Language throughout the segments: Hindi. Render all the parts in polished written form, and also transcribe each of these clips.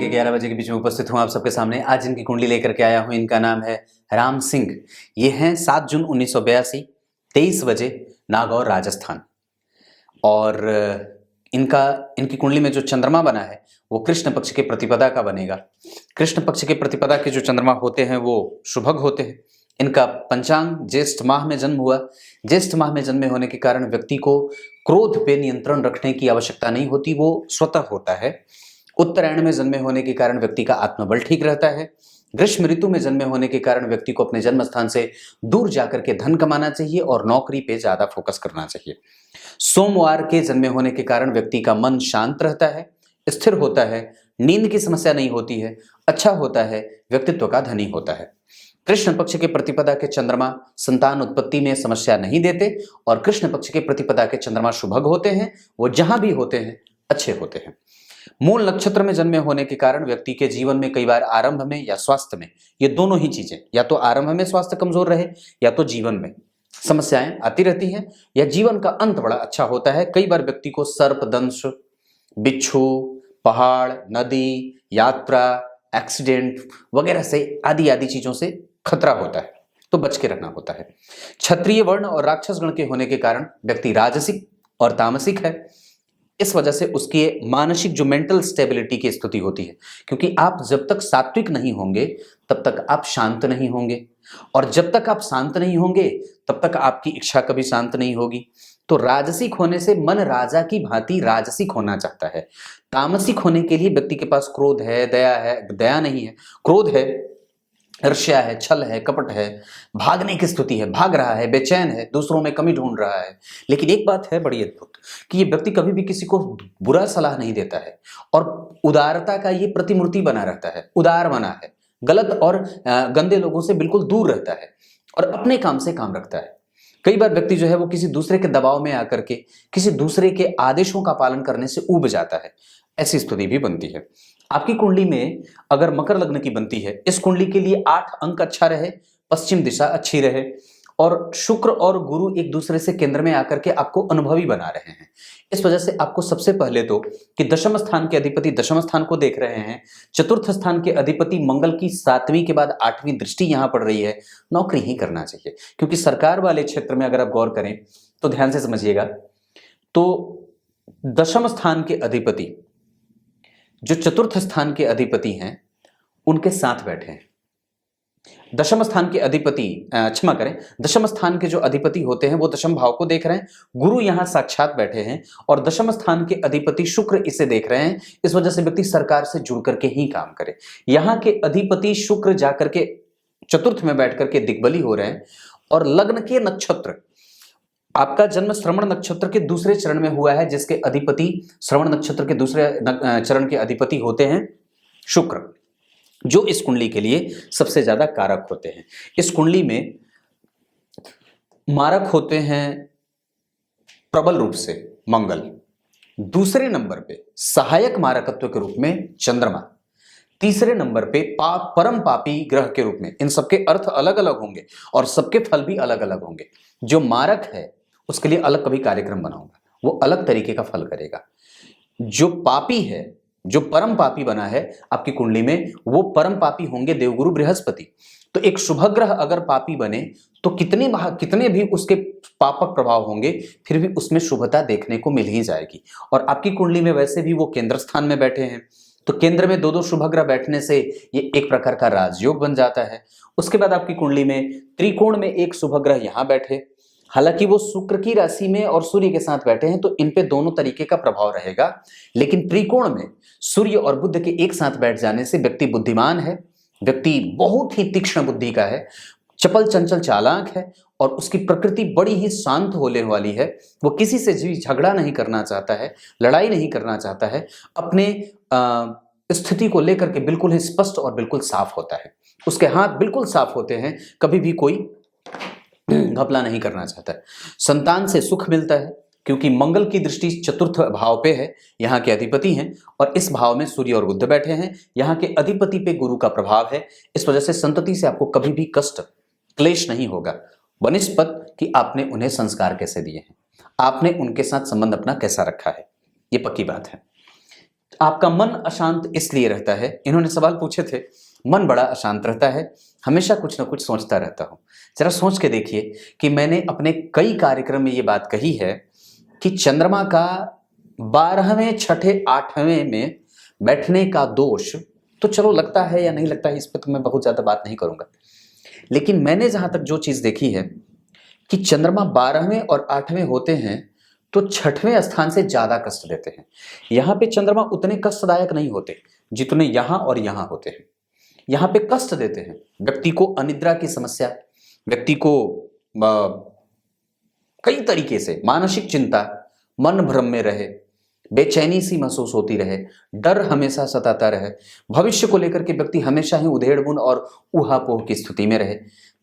के 11 बजे के बीच में उपस्थित हूँ आप सबके सामने। आज इनकी कुंडली लेकर के आया हूँ। इनका नाम है राम सिंह। ये हैं 7 जून 1982, 23 बजे, नागौर, राजस्थान। और इनकी कुंडली में जो चंद्रमा बना है वो कृष्ण पक्ष के प्रतिपदा का बनेगा। कृष्ण पक्ष के प्रतिपदा के जो चंद्रमा होते हैं वो शुभग होते हैं। इनका पंचांग ज्येष्ठ माह में जन्म हुआ। ज्येष्ठ माह में जन्मे होने के कारण व्यक्ति को क्रोध पे नियंत्रण रखने की आवश्यकता नहीं होती, वो स्वतः होता है। उत्तरायण में जन्मे होने के कारण व्यक्ति का आत्मबल ठीक रहता है। ग्रीष्म ऋतु में जन्मे होने के कारण व्यक्ति को अपने जन्म स्थान से दूर जाकर के धन कमाना चाहिए और नौकरी पे ज्यादा फोकस करना चाहिए। सोमवार के जन्मे होने के कारण व्यक्ति का मन शांत रहता है, स्थिर होता है, नींद की समस्या नहीं होती है, अच्छा होता है, व्यक्तित्व का धनी होता है। कृष्ण पक्ष के प्रतिपदा के चंद्रमा संतान उत्पत्ति में समस्या नहीं देते और कृष्ण पक्ष के प्रतिपदा के चंद्रमा शुभग होते हैं। वो जहां भी होते हैं अच्छे होते हैं। मूल नक्षत्र में जन्मे होने के कारण व्यक्ति के जीवन में कई बार आरंभ में या स्वास्थ्य में, ये दोनों ही चीजें, या तो आरंभ में स्वास्थ्य कमजोर रहे या तो जीवन में समस्याएं आती रहती हैं, या जीवन का अंत बड़ा अच्छा होता है। कई बार व्यक्ति को सर्प दंश, बिच्छू, पहाड़, नदी, यात्रा, एक्सीडेंट वगैरह से आदि आदि चीजों से खतरा होता है, तो बच के रहना होता है। क्षत्रिय वर्ण और राक्षस गण के होने के कारण व्यक्ति राजसिक और तामसिक है। इस वजह से उसकी मानसिक जो मेंटल स्टेबिलिटी की स्थिति होती है, क्योंकि आप जब तक सात्विक नहीं होंगे तब तक आप शांत नहीं होंगे, और जब तक आप शांत नहीं होंगे तब तक आपकी इच्छा कभी शांत नहीं होगी। तो राजसिक होने से मन राजा की भांति राजसिक होना चाहता है। तामसिक होने के लिए व्यक्ति के पास क्रोध है, दया नहीं है, क्रोध है, ईर्ष्या है, छल है, कपट है, भागने की स्थिति है, भाग रहा है, बेचैन है, दूसरों में कमी ढूंढ रहा है। लेकिन एक बात है बड़ी अद्भुत कि ये व्यक्ति कभी भी किसी को बुरा सलाह नहीं देता है और उदारता का ये प्रतिमूर्ति बना रहता है, उदार बना है, गलत और गंदे लोगों से बिल्कुल दूर रहता है और अपने काम से काम रखता है। कई बार व्यक्ति जो है वो किसी दूसरे के दबाव में आकर के किसी दूसरे के आदेशों का पालन करने से ऊब जाता है, ऐसी स्थिति भी बनती है। आपकी कुंडली में अगर मकर लग्न की बनती है, इस कुंडली के लिए 8 अंक अच्छा रहे, पश्चिम दिशा अच्छी रहे और शुक्र और गुरु एक दूसरे से केंद्र में आकर के आपको अनुभवी बना रहे हैं। इस वजह से आपको सबसे पहले तो कि दशम स्थान के अधिपति दशम स्थान को देख रहे हैं, चतुर्थ स्थान के अधिपति मंगल की 7वीं के बाद 8वीं दृष्टि यहां पड़ रही है, नौकरी ही करना चाहिए। क्योंकि सरकार वाले क्षेत्र में अगर आप गौर करें तो ध्यान से समझिएगा, तो दशम स्थान के अधिपति जो चतुर्थ स्थान के अधिपति हैं उनके साथ बैठे हैं। दशम स्थान के अधिपति, क्षमा करें, दशम स्थान के जो अधिपति होते हैं वो दशम भाव को देख रहे हैं। गुरु यहां साक्षात बैठे हैं और दशम स्थान के अधिपति शुक्र इसे देख रहे हैं। इस वजह से व्यक्ति सरकार से जुड़ करके ही काम करे। यहां के अधिपति शुक्र जाकर के चतुर्थ में बैठ करके दिग्बली हो रहे हैं और लग्न के नक्षत्र, आपका जन्म श्रवण नक्षत्र के दूसरे चरण में हुआ है, जिसके अधिपति श्रवण नक्षत्र के दूसरे चरण के अधिपति होते हैं शुक्र, जो इस कुंडली के लिए सबसे ज्यादा कारक होते हैं। इस कुंडली में मारक होते हैं प्रबल रूप से मंगल, दूसरे नंबर पे सहायक मारकत्व के रूप में चंद्रमा, तीसरे नंबर पे परम पापी ग्रह के रूप में। इन सबके अर्थ अलग अलग होंगे और सबके फल भी अलग अलग होंगे। जो मारक है उसके लिए अलग कभी कार्यक्रम बनाऊंगा, वो अलग तरीके का फल करेगा। जो पापी है, जो परम पापी बना है आपकी कुंडली में, वो परम पापी होंगे देवगुरु बृहस्पति। तो एक शुभ ग्रह अगर पापी बने तो कितने भी उसके पापक प्रभाव होंगे, फिर भी उसमें शुभता देखने को मिल ही जाएगी। और आपकी कुंडली में वैसे भी वो केंद्र स्थान में बैठे हैं, तो केंद्र में 2-2 शुभ ग्रह बैठने से ये एक प्रकार का राजयोग बन जाता है। उसके बाद आपकी कुंडली में त्रिकोण में एक शुभ ग्रह यहां बैठे, हालांकि वो शुक्र की राशि में और सूर्य के साथ बैठे हैं, तो इन पे दोनों तरीके का प्रभाव रहेगा। लेकिन त्रिकोण में सूर्य और बुध के एक साथ बैठ जाने से व्यक्ति बुद्धिमान है, व्यक्ति बहुत ही तीक्ष्ण बुद्धि का है, चपल चंचल चालाक है और उसकी प्रकृति बड़ी ही शांत होने वाली है। वो किसी से भी झगड़ा नहीं करना चाहता है, लड़ाई नहीं करना चाहता है, अपने स्थिति को लेकर के बिल्कुल ही स्पष्ट और बिल्कुल साफ होता है। उसके हाथ बिल्कुल साफ होते हैं, कभी भी कोई घपला नहीं करना चाहता है। संतान से सुख मिलता है क्योंकि मंगल की दृष्टि चतुर्थ भाव पे है, यहाँ के अधिपति हैं और इस भाव में सूर्य और बुध बैठे हैं। यहाँ के अधिपति पे गुरु का प्रभाव है। इस वजह से संतति से आपको कभी भी कष्ट क्लेश नहीं होगा, बनिस्पत कि आपने उन्हें संस्कार कैसे दिए हैं, आपने उनके साथ संबंध अपना कैसा रखा है, ये पक्की बात है। आपका मन अशांत इसलिए रहता है, इन्होंने सवाल पूछे थे, मन बड़ा अशांत रहता है, हमेशा कुछ ना कुछ सोचता रहता हूं। जरा सोच के देखिए कि मैंने अपने कई कार्यक्रम में ये बात कही है कि चंद्रमा का 12वें, छठे, 8वें में बैठने का दोष तो चलो लगता है या नहीं लगता है, इस पर तो मैं बहुत ज्यादा बात नहीं करूंगा, लेकिन मैंने जहां तक जो चीज देखी है कि चंद्रमा 12वें और 8वें होते हैं तो 6वें स्थान से ज्यादा कष्ट देते हैं। यहां पे चंद्रमा उतने कष्टदायक नहीं होते जितने यहां और यहां होते हैं। यहां पे कष्ट देते हैं, व्यक्ति को अनिद्रा की समस्या, व्यक्ति को कई तरीके से मानसिक चिंता, मन भ्रम में रहे, बेचैनी सी महसूस होती रहे, डर हमेशा सताता रहे, भविष्य को लेकर के व्यक्ति हमेशा ही उधेड़-बुन और ऊहा-पोह की स्थिति में रहे।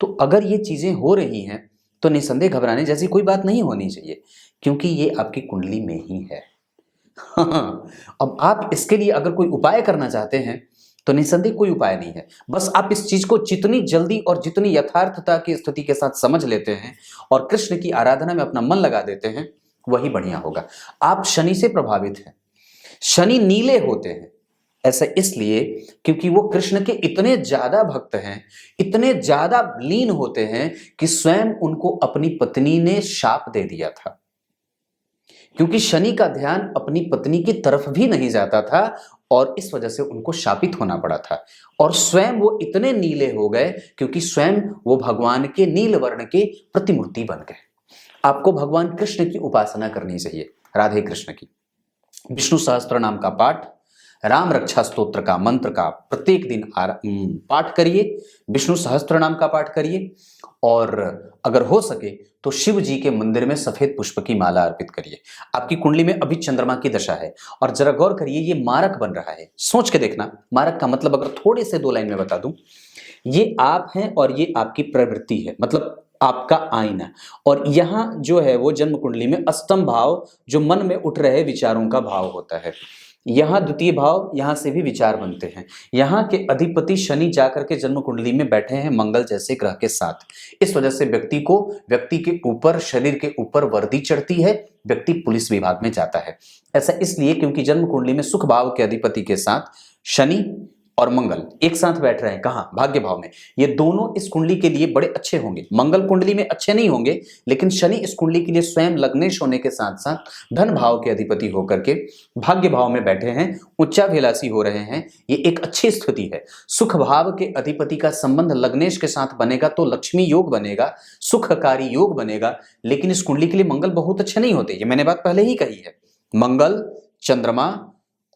तो अगर ये चीजें हो रही हैं तो निसंदेह घबराने जैसी कोई बात नहीं होनी चाहिए, क्योंकि ये आपकी कुंडली में ही है। अब आप इसके लिए अगर कोई उपाय करना चाहते हैं तो निसंदेह कोई उपाय नहीं है, बस आप इस चीज को जितनी जल्दी और जितनी यथार्थता की स्थिति के साथ समझ लेते हैं और कृष्ण की आराधना में अपना मन लगा देते हैं, वही बढ़िया होगा। आप शनि से प्रभावित हैं, शनि नीले होते हैं, ऐसा इसलिए क्योंकि वो कृष्ण के इतने ज्यादा भक्त हैं, इतने ज्यादा लीन होते हैं कि स्वयं उनको अपनी पत्नी ने शाप दे दिया था, क्योंकि शनि का ध्यान अपनी पत्नी की तरफ भी नहीं जाता था और इस वजह से उनको शापित होना पड़ा था। और स्वयं वो इतने नीले हो गए क्योंकि स्वयं वो भगवान के नील वर्ण के प्रतिमूर्ति बन गए। आपको भगवान कृष्ण की उपासना करनी चाहिए, राधे कृष्ण की। विष्णु सहस्त्र नाम का पाठ, राम रक्षा स्तोत्र का मंत्र का प्रत्येक दिन पाठ करिए, विष्णु सहस्त्र नाम का पाठ करिए और अगर हो सके तो शिव जी के मंदिर में सफेद पुष्प की माला अर्पित करिए। आपकी कुंडली में अभी चंद्रमा की दशा है और जरा गौर करिए, ये मारक बन रहा है। सोच के देखना, मारक का मतलब अगर थोड़े से 2 लाइन में बता दूं, ये आप हैं और ये आपकी प्रवृत्ति है, मतलब आपका आईना। और यहां जो है वो जन्म कुंडली में अष्टम भाव, जो मन में उठ रहे विचारों का भाव होता है। यहाँ द्वितीय भाव, यहां से भी विचार बनते हैं। यहाँ के अधिपति शनि जाकर के जन्म कुंडली में बैठे हैं मंगल जैसे ग्रह के साथ। इस वजह से व्यक्ति के ऊपर, शरीर के ऊपर वर्दी चढ़ती है, व्यक्ति पुलिस विभाग में जाता है। ऐसा इसलिए क्योंकि जन्म कुंडली में सुख भाव के अधिपति के साथ शनि और मंगल एक साथ बैठ रहे हैं। कहां? भाग्य भाव में। ये दोनों इस कुंडली के लिए बड़े अच्छे होंगे। मंगल कुंडली में अच्छे नहीं होंगे, लेकिन शनि इस कुंडली के लिए स्वयं लग्नेश होने के साथ साथ धन भाव के अधिपति होकर के भाग्य भाव में बैठे हैं, उच्चाभिलाषी हो रहे हैं। ये एक अच्छी स्थिति है। सुख भाव के अधिपति का संबंध लग्नेश के साथ बनेगा तो लक्ष्मी योग बनेगा, सुखकारी योग बनेगा। लेकिन इस कुंडली के लिए मंगल बहुत अच्छे नहीं होते, ये मैंने बात पहले ही कही है। मंगल, चंद्रमा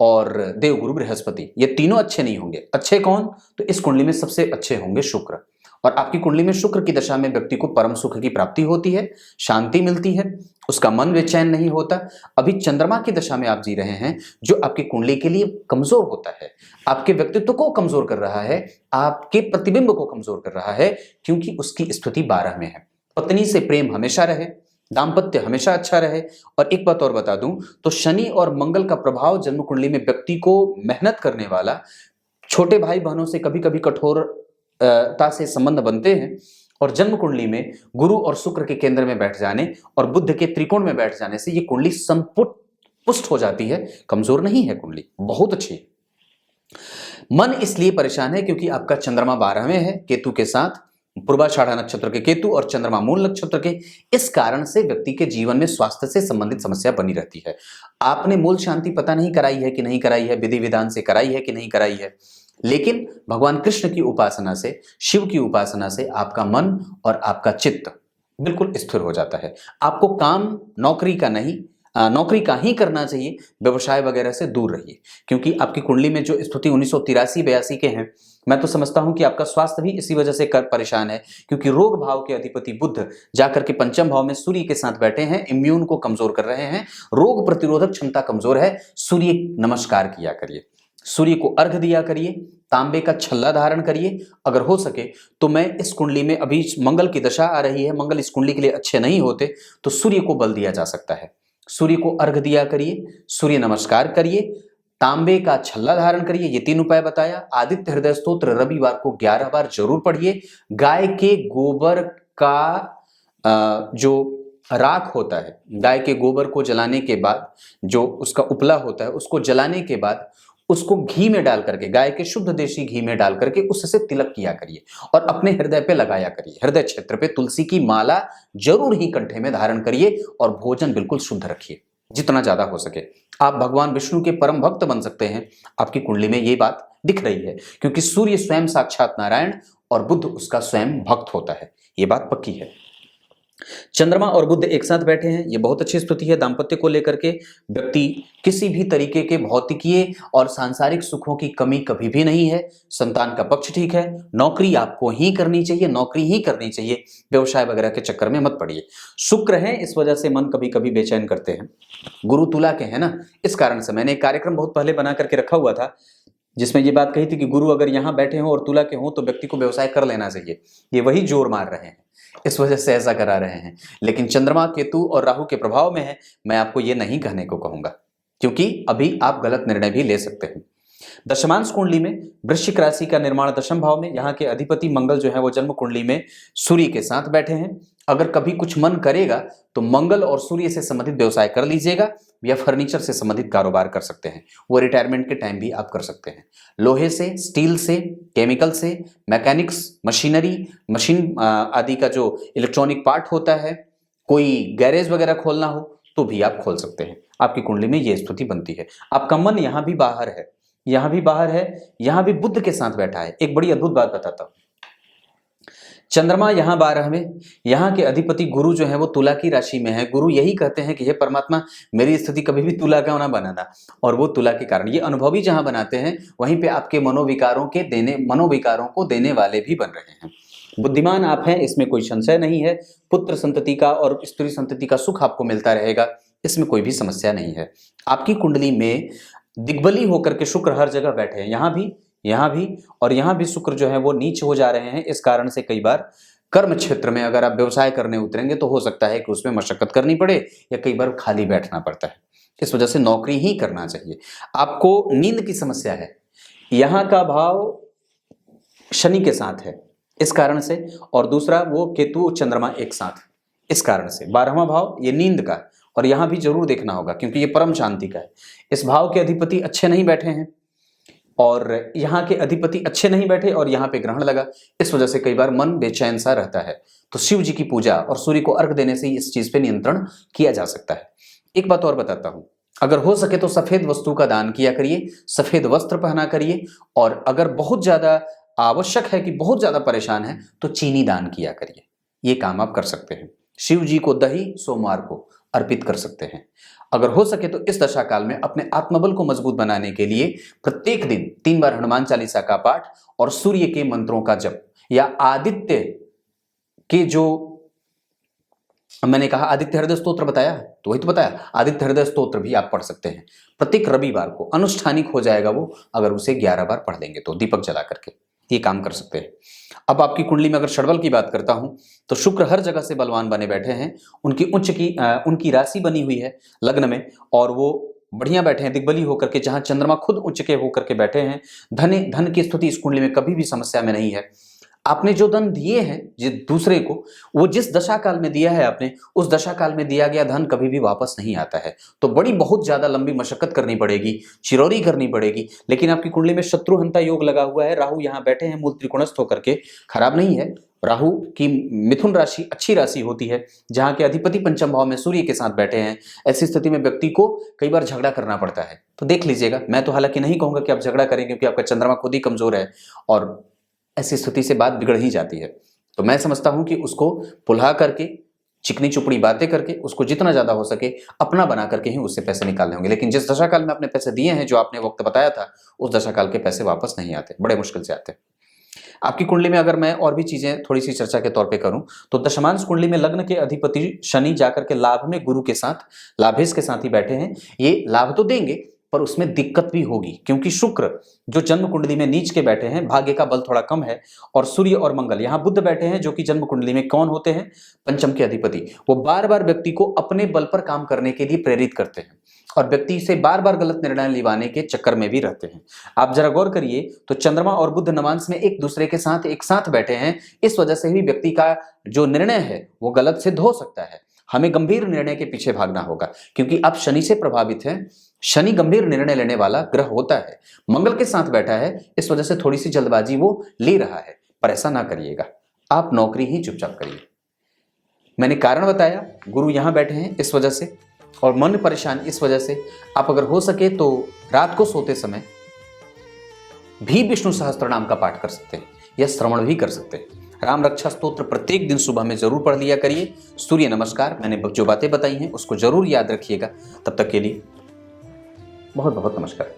और देवगुरु बृहस्पति, ये तीनों अच्छे नहीं होंगे। अच्छे कौन? तो इस कुंडली में सबसे अच्छे होंगे शुक्र। और आपकी कुंडली में शुक्र की दशा में व्यक्ति को परम सुख की प्राप्ति होती है, शांति मिलती है, उसका मन बेचैन नहीं होता। अभी चंद्रमा की दशा में आप जी रहे हैं, जो आपकी कुंडली के लिए कमजोर होता है, आपके व्यक्तित्व को कमजोर कर रहा है, आपके प्रतिबिंब को कमजोर कर रहा है, क्योंकि उसकी स्थिति 12 में है। पत्नी से प्रेम हमेशा रहे, दाम्पत्य हमेशा अच्छा रहे। और एक बात और बता दूं तो शनि और मंगल का प्रभाव जन्म कुंडली में व्यक्ति को मेहनत करने वाला, छोटे भाई बहनों से कभी कभी कठोरता से संबंध बनते हैं। और जन्म कुंडली में गुरु और शुक्र के केंद्र में बैठ जाने और बुध के त्रिकोण में बैठ जाने से ये कुंडली पुष्ट हो जाती है। कमजोर नहीं है कुंडली, बहुत अच्छी है। मन इसलिए परेशान है क्योंकि आपका चंद्रमा 12 में है केतु के साथ, पूर्वाषाढ़ा नक्षत्र के केतु और चंद्रमा मूल नक्षत्र के। इस कारण से व्यक्ति के जीवन में स्वास्थ्य से संबंधित समस्या बनी रहती है। आपने मूल शांति पता नहीं कराई है कि नहीं कराई है, विधि विधान से कराई है कि नहीं कराई है, लेकिन भगवान कृष्ण की उपासना से, शिव की उपासना से आपका मन और आपका चित्त बिल्कुल स्थिर हो जाता है। आपको काम नौकरी का नहीं, नौकरी का ही करना चाहिए, व्यवसाय वगैरह से दूर रहिए। क्योंकि आपकी कुंडली में जो स्थिति 1983-82 के हैं, मैं तो समझता हूं कि आपका स्वास्थ्य भी इसी वजह से परेशान है, क्योंकि रोग भाव के अधिपति बुध जाकर के पंचम भाव में सूर्य के साथ बैठे हैं, इम्यून को कमजोर कर रहे हैं, रोग प्रतिरोधक क्षमता कमजोर है। सूर्य नमस्कार किया करिए, सूर्य को अर्घ दिया करिए, तांबे का छल्ला धारण करिए। अगर हो सके तो मैं इस कुंडली में अभी मंगल की दशा आ रही है, मंगल इस कुंडली के लिए अच्छे नहीं होते, तो सूर्य को बल दिया जा सकता है। सूर्य को अर्घ दिया करिए, सूर्य नमस्कार करिए, तांबे का छल्ला धारण करिए। ये 3 उपाय बताया। आदित्य हृदय स्तोत्र रविवार को 11 बार जरूर पढ़िए। गाय के गोबर का जो राख होता है, गाय के गोबर को जलाने के बाद जो उसका उपला होता है उसको जलाने के बाद उसको घी में डाल करके, गाय के शुद्ध देशी घी में डाल करके उससे तिलक किया करिए और अपने हृदय पे लगाया करिए। हृदय क्षेत्र पे तुलसी की माला जरूर ही कंठे में धारण करिए और भोजन बिल्कुल शुद्ध रखिए जितना ज्यादा हो सके। आप भगवान विष्णु के परम भक्त बन सकते हैं। आपकी कुंडली में ये बात दिख रही है, क्योंकि सूर्य स्वयं साक्षात नारायण और बुध उसका स्वयं भक्त होता है, ये बात पक्की है। चंद्रमा और बुध एक साथ बैठे हैं, ये बहुत अच्छी स्थिति है। दांपत्य को लेकर के व्यक्ति किसी भी तरीके के भौतिकीय और सांसारिक सुखों की कमी कभी भी नहीं है। संतान का पक्ष ठीक है। नौकरी आपको ही करनी चाहिए, नौकरी ही करनी चाहिए, व्यवसाय वगैरह के चक्कर में मत पड़िए। शुक्र है, इस वजह से मन कभी कभी बेचैन करते हैं। गुरु तुला के हैं ना, इस कारण से मैंने एक कार्यक्रम बहुत पहले बना करके रखा हुआ था जिसमें ये बात कही थी कि गुरु अगर यहाँ बैठे हों और तुला के हों तो व्यक्ति को व्यवसाय कर लेना चाहिए। ये वही जोर मार रहे हैं, इस वजह से ऐसा करा रहे हैं। लेकिन चंद्रमा, केतु और राहु के प्रभाव में है, मैं आपको ये नहीं कहने को कहूंगा, क्योंकि अभी आप गलत निर्णय भी ले सकते हैं। दशमांश कुंडली में वृश्चिक राशि का निर्माण दशम भाव में, यहाँ के अधिपति मंगल जो है वो जन्म कुंडली में सूर्य के साथ बैठे हैं। अगर कभी कुछ मन करेगा तो मंगल और सूर्य से संबंधित व्यवसाय कर लीजिएगा या फर्नीचर से संबंधित कारोबार कर सकते हैं। वो रिटायरमेंट के टाइम भी आप कर सकते हैं। लोहे से, स्टील से, केमिकल से, मैकेनिक्स, मशीनरी, मशीन आदि का जो इलेक्ट्रॉनिक पार्ट होता है, कोई गैरेज वगैरह खोलना हो तो भी आप खोल सकते हैं। आपकी कुंडली में ये स्थिति बनती है। आपका मन यहाँ भी बाहर है, यहाँ भी बाहर है, यहाँ भी बुध के साथ बैठा है। एक बड़ी अद्भुत बात बताता हूं। चंद्रमा यहाँ 12 में, यहाँ के अधिपति गुरु जो है वो तुला की राशि में है। गुरु यही कहते हैं कि हे परमात्मा, मेरी स्थिति कभी भी तुला का ना बनाना, और वो तुला के कारण ये अनुभवी जहां बनाते हैं वहीं पे आपके मनोविकारों को देने वाले भी बन रहे हैं। बुद्धिमान आप हैं, इसमें कोई संशय नहीं है। पुत्र संतति का और स्त्री संतति का सुख आपको मिलता रहेगा, इसमें कोई भी समस्या नहीं है। आपकी कुंडली में दिग्बली होकर के शुक्र हर जगह बैठे हैं, यहाँ भी और यहाँ भी शुक्र जो है वो नीच हो जा रहे हैं। इस कारण से कई बार कर्म क्षेत्र में अगर आप व्यवसाय करने उतरेंगे तो हो सकता है कि उसमें मशक्कत करनी पड़े या कई बार खाली बैठना पड़ता है। इस वजह से नौकरी ही करना चाहिए। आपको नींद की समस्या है, यहाँ का भाव शनि के साथ है इस कारण से, और दूसरा वो केतु चंद्रमा एक साथ, इस कारण से 12वां भाव ये नींद का, और यहाँ भी जरूर देखना होगा क्योंकि ये परम शांति का है। इस भाव के अधिपति अच्छे नहीं बैठे हैं और यहाँ के अधिपति अच्छे नहीं बैठे और यहाँ पे ग्रहण लगा, इस वजह से कई बार मन बेचैन सा रहता है। तो शिव जी की पूजा और सूर्य को अर्घ देने से इस चीज पे नियंत्रण किया जा सकता है। एक बात और बताता हूं, अगर हो सके तो सफेद वस्तु का दान किया करिए, सफेद वस्त्र पहना करिए, और अगर बहुत ज्यादा आवश्यक है कि बहुत ज्यादा परेशान है तो चीनी दान किया करिए। ये काम आप कर सकते हैं। शिव जी को दही सोमवार को अर्पित कर सकते हैं। अगर हो सके तो इस दशा काल में अपने आत्मबल को मजबूत बनाने के लिए प्रत्येक दिन 3 बार हनुमान चालीसा का पाठ और सूर्य के मंत्रों का जप, या आदित्य के जो मैंने कहा आदित्य हृदय स्तोत्र बताया है तो वही तो बताया, आदित्य हृदय स्तोत्र भी आप पढ़ सकते हैं। प्रत्येक रविवार को अनुष्ठानिक हो जाएगा वो, अगर उसे 11 बार पढ़ लेंगे तो दीपक जला करके ये काम कर सकते हैं। अब आपकी कुंडली में अगर षडबल की बात करता हूं तो शुक्र हर जगह से बलवान बने बैठे हैं। उनकी राशि बनी हुई है लग्न में और वो बढ़िया बैठे हैं दिग्बली होकर के, जहां चंद्रमा खुद उच्च के होकर के बैठे हैं। धन की स्थिति इस कुंडली में कभी भी समस्या में नहीं है। आपने जो धन दिए हैं दूसरे को, वो जिस दशा काल में दिया है आपने, उस दशा काल में दिया गया धन कभी भी वापस नहीं आता है। तो बहुत ज्यादा लंबी मशक्कत करनी पड़ेगी, चिरौरी करनी पड़ेगी। लेकिन आपकी कुंडली में शत्रुहंता योग लगा हुआ है, राहु यहाँ बैठे हैं मूल त्रिकोणस्थ होकर के, खराब नहीं है। राहु की मिथुन राशि अच्छी राशि होती है, जहां के अधिपति पंचम भाव में सूर्य के साथ बैठे हैं। ऐसी स्थिति में व्यक्ति को कई बार झगड़ा करना पड़ता है, तो देख लीजिएगा। मैं तो हालांकि नहीं कहूंगा कि आप झगड़ा करें, क्योंकि आपका चंद्रमा खुद ही कमजोर है और ऐसी स्थिति से बात बिगड़ ही जाती है। तो मैं समझता हूं कि उसको पुल्हा करके, चिकनी चुपड़ी बातें करके, उसको जितना ज्यादा हो सके अपना बना करके ही उससे पैसे निकालने होंगे। लेकिन जिस दशा काल में आपने पैसे दिए हैं, जो आपने वक्त बताया था, उस दशा काल के पैसे वापस नहीं आते, बड़े मुश्किल से आते। आपकी कुंडली में अगर मैं और भी चीजें थोड़ी सी चर्चा के तौर पे करूं तो दशमांश कुंडली में लग्न के अधिपति शनि जाकर के लाभ में गुरु के साथ, लाभेश के साथ ही बैठे हैं। ये लाभ तो देंगे पर उसमें दिक्कत भी होगी, क्योंकि शुक्र जो जन्म कुंडली में नीच के बैठे हैं, भाग्य का बल थोड़ा कम है, और सूर्य और मंगल यहाँ बुध बैठे हैं, जो कि जन्म कुंडली में कौन होते हैं, पंचम के अधिपति। वो बार बार व्यक्ति को अपने बल पर काम करने के लिए प्रेरित करते हैं और व्यक्ति से बार बार गलत निर्णय लिवाने के चक्कर में भी रहते हैं। आप जरा गौर करिए तो चंद्रमा और बुध नवांश में एक दूसरे के साथ एक साथ बैठे हैं, इस वजह से भी व्यक्ति का जो निर्णय है वो गलत सिद्ध हो सकता है। हमें गंभीर निर्णय के पीछे भागना होगा, क्योंकि आप शनि से प्रभावित हैं। शनि गंभीर निर्णय लेने वाला ग्रह होता है, मंगल के साथ बैठा है, इस वजह से थोड़ी सी जल्दबाजी वो ले रहा है, पर ऐसा ना करिएगा। आप नौकरी ही चुपचाप करिए। मैंने कारण बताया, गुरु यहां बैठे हैं इस वजह से, और मन परेशान इस वजह से। आप अगर हो सके तो रात को सोते समय भी विष्णु सहस्त्र नाम का पाठ कर सकते हैं या श्रवण भी कर सकते हैं। राम रक्षा स्तोत्र प्रत्येक दिन सुबह में जरूर पढ़ लिया करिए। सूर्य नमस्कार, मैंने जो बातें बताई हैं उसको जरूर याद रखिएगा। तब तक के लिए बहुत बहुत नमस्कार।